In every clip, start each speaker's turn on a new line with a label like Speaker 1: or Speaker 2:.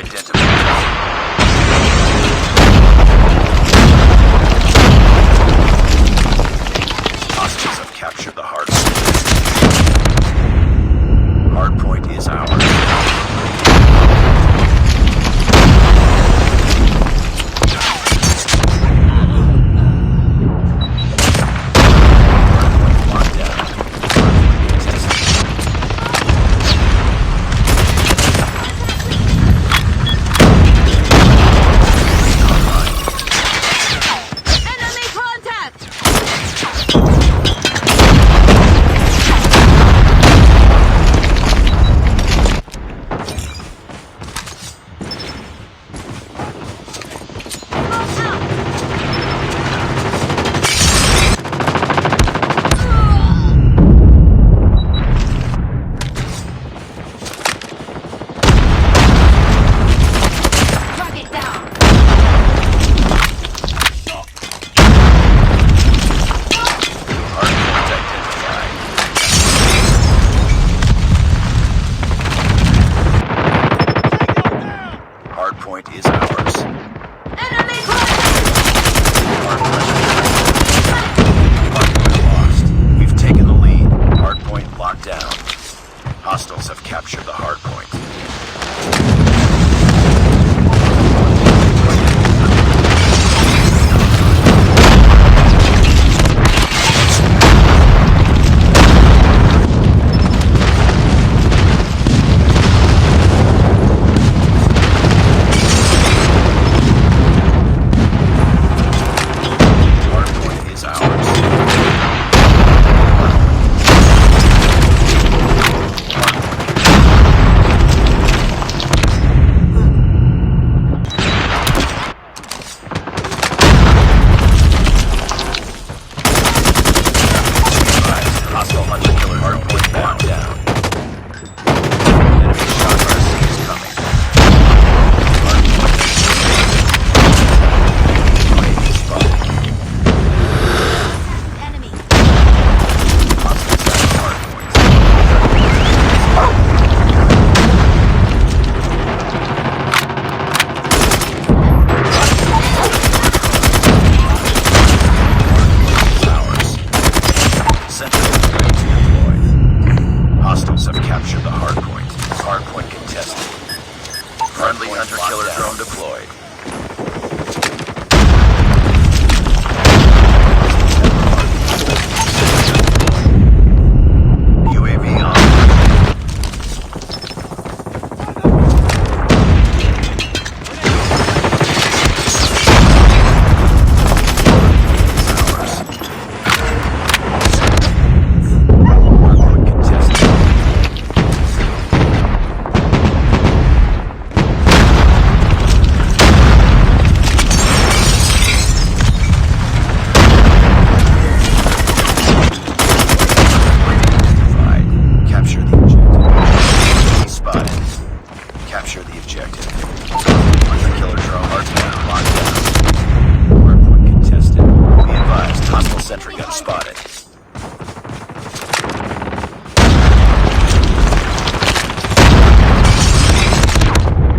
Speaker 1: identified. Hostiles have captured the hard point. Hard point is ours. Hostiles have captured the hard point. Hostiles have captured the hard point. Hard point contested. Friendly hunter-killer drone deployed. UAV on. Capture the objective. Hunter-killer drone hardpoint locked down. Hardpoint contested. Be advised, hostile sentry gun spotted.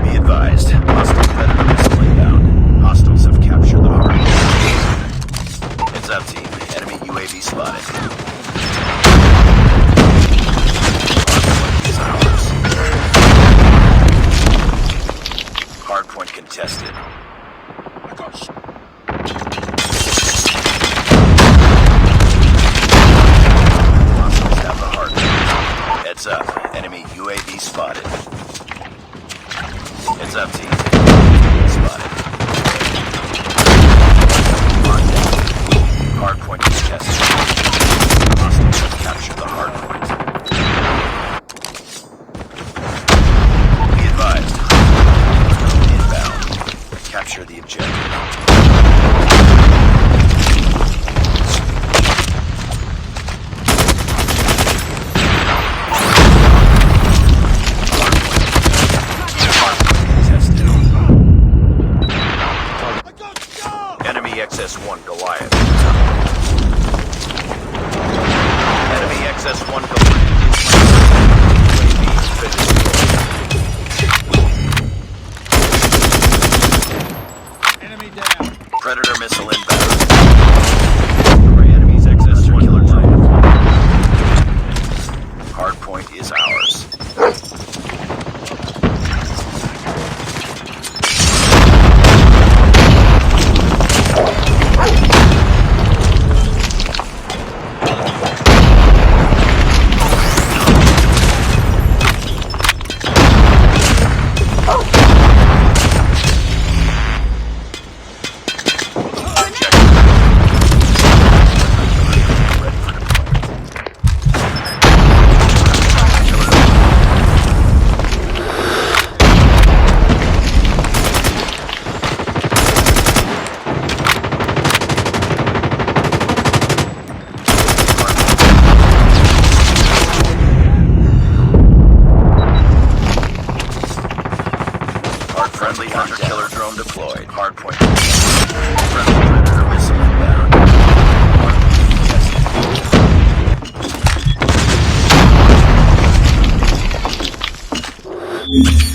Speaker 1: Be advised, hostile predator missile inbound. Hostiles have captured the hardpoint. Heads up, team. Enemy UAV spotted. Hardpoint contested. Hostiles have the hardpoint. Heads up. Enemy UAV spotted. Heads up, team. Spotted. Hardpoint contested. Hostiles have captured the hardpoint. Be advised. Capture the objective. Enemy XS-1 Goliath. Enemy XS-1 Goliath. Predator missile inbound. Prey enemies access their killer drone. Hardpoint is ours. Friendly hunter-killer drone deployed. Hardpoint. Friendly predator missile inbound.